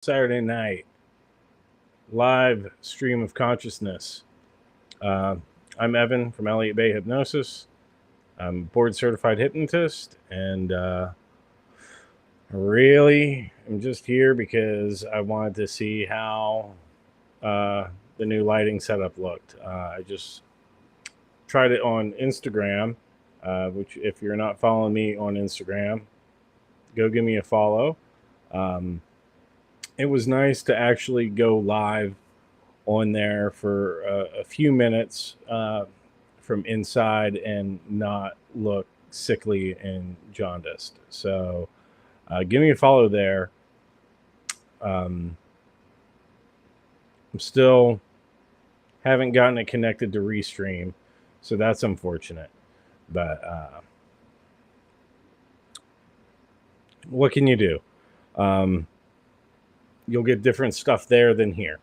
Saturday night live stream of consciousness. I'm Evan from Elliott Bay Hypnosis. I'm a board certified hypnotist, and really, I'm just here because I wanted to see how the new lighting setup looked. I just tried it on Instagram, which, if you're not following me on Instagram, go give me a follow. It was nice to actually go live on there for a few minutes from inside and not look sickly and jaundiced. So give me a follow there. I'm still haven't gotten it connected to Restream, so that's unfortunate. But what can you do? You'll get different stuff there than here.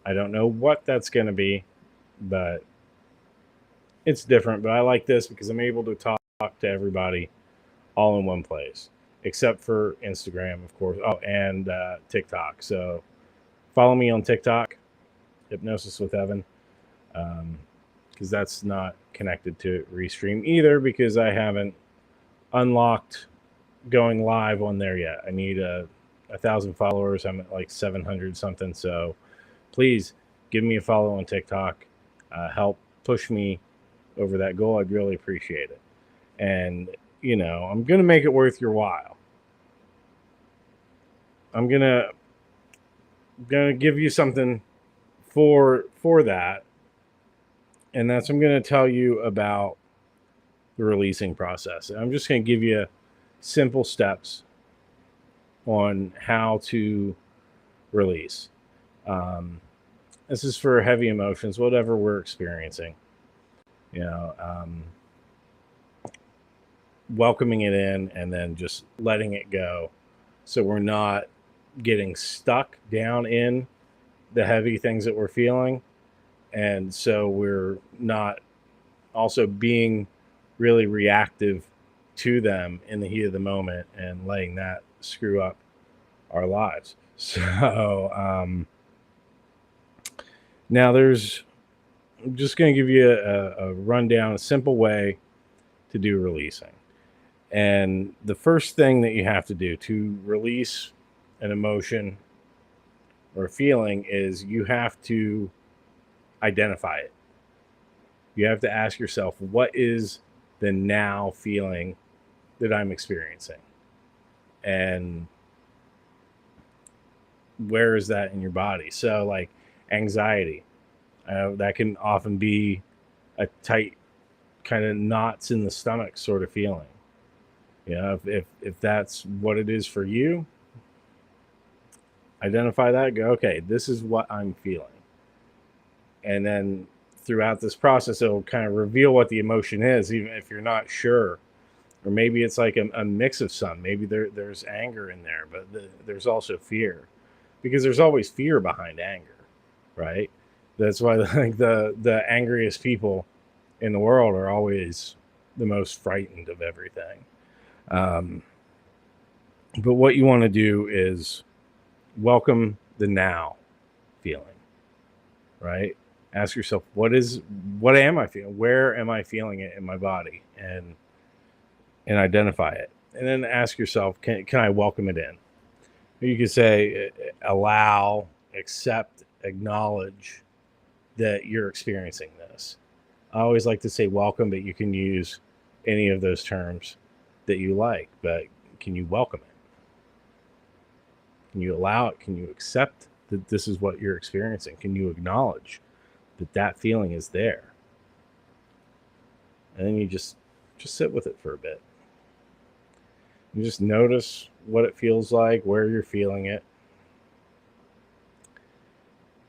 I don't know what that's going to be, but it's different. But I like this because I'm able to talk to everybody all in one place, except for Instagram, of course. Oh, and TikTok. So follow me on TikTok, Hypnosis with Evan, because that's not connected to Restream either, because I haven't unlocked going live on there yet. I need 1,000 followers. I'm at like 700 something. So please give me a follow on TikTok. Help push me over that goal. I'd really appreciate it. And, you know, I'm going to make it worth your while. I'm going to give you something for that. And that's, I'm going to tell you about the releasing process. I'm just going to give you simple steps on how to release. This is for heavy emotions, whatever we're experiencing. You know, welcoming it in and then just letting it go, so we're not getting stuck down in the heavy things that we're feeling, and so we're not also being really reactive to them in the heat of the moment and letting that screw up our lives. So now I'm just going to give you a rundown, a simple way to do releasing. And the first thing that you have to do to release an emotion or a feeling is you have to identify it. You have to ask yourself, what is the now feeling that I'm experiencing? And where is that in your body? So like anxiety, that can often be a tight kind of knots in the stomach sort of feeling. You know, if that's what it is for you, identify that, go, okay, this is what I'm feeling. And then throughout this process, it'll kind of reveal what the emotion is, even if you're not sure. Or maybe it's like a mix of some. Maybe there's anger in there, but there's also fear, because there's always fear behind anger, right? That's why like the angriest people in the world are always the most frightened of everything. But what you want to do is welcome the now feeling, right? Ask yourself, what am I feeling? Where am I feeling it in my body? And identify it. And then ask yourself, can I welcome it in? You could say, allow, accept, acknowledge that you're experiencing this. I always like to say welcome, but you can use any of those terms that you like. But can you welcome it? Can you allow it? Can you accept that this is what you're experiencing? Can you acknowledge that that feeling is there? And then you just sit with it for a bit. You just notice what it feels like, where you're feeling it.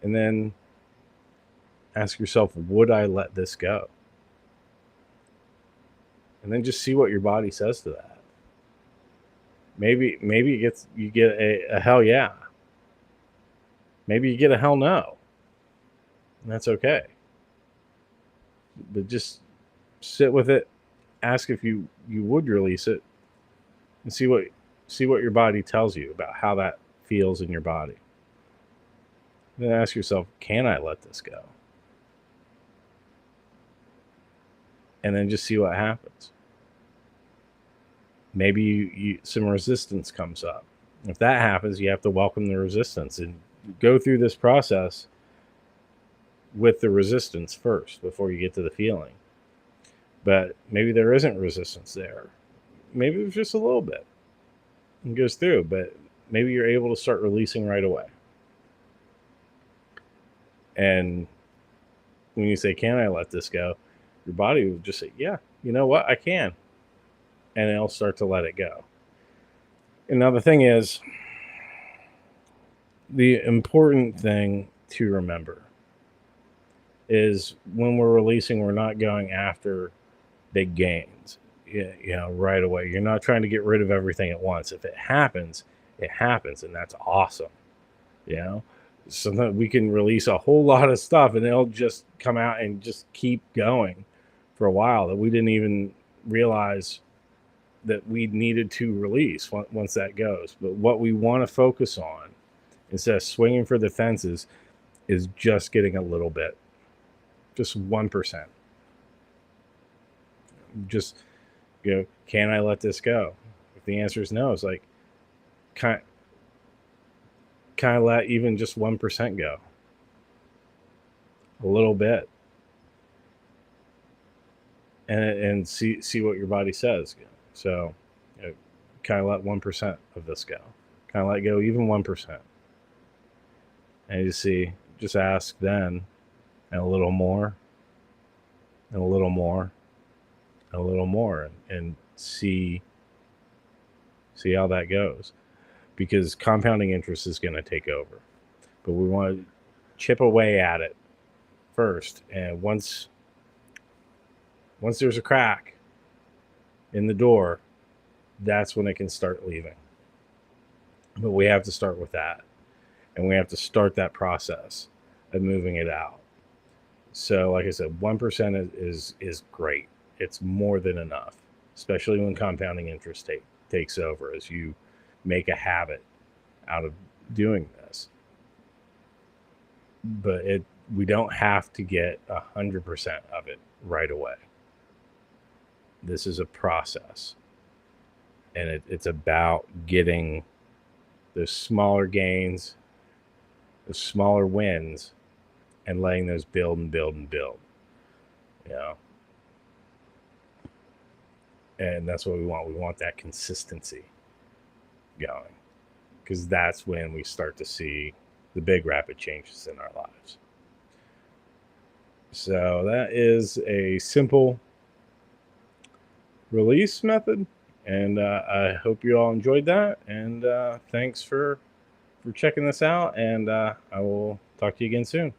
And then ask yourself, would I let this go? And then just see what your body says to that. Maybe you get a hell yeah. Maybe you get a hell no. And that's okay. But just sit with it. Ask if you would release it, and see what your body tells you about how that feels in your body. Then ask yourself, can I let this go? And then just see what happens. Maybe some resistance comes up. If that happens, you have to welcome the resistance and go through this process with the resistance first before you get to the feeling. But maybe there isn't resistance there. Maybe there's just a little bit. It goes through, but maybe you're able to start releasing right away. And when you say, can I let this go? Your body will just say, yeah, you know what? I can. And it'll start to let it go. And now the thing is, the important thing to remember is when we're releasing, we're not going after big gains, right away. You're not trying to get rid of everything at once. If it happens, and that's awesome. Sometimes we can release a whole lot of stuff and it'll just come out and just keep going for a while that we didn't even realize that we needed to release once that goes. But what we want to focus on instead of swinging for the fences is just getting a little bit, just 1%. Just, can I let this go? If the answer is no, it's like, can I let even just 1% go? A little bit. And see what your body says. So, can I let 1% of this go? Can I let go even 1%? And you see, just ask then, and a little more, and a little more, and a little more, and see how that goes. Because compounding interest is going to take over. But we want to chip away at it first. And once there's a crack in the door, that's when it can start leaving. But we have to start with that. And we have to start that process of moving it out. So like I said, 1% is great. It's more than enough, especially when compounding interest takes over as you make a habit out of doing this. But we don't have to get 100% of it right away. This is a process. And it's about getting those smaller gains, those smaller wins, and letting those build and build and build. And that's what we want. We want that consistency going, because that's when we start to see the big rapid changes in our lives. So that is a simple release method, and I hope you all enjoyed that, and thanks for checking this out, and I will talk to you again soon.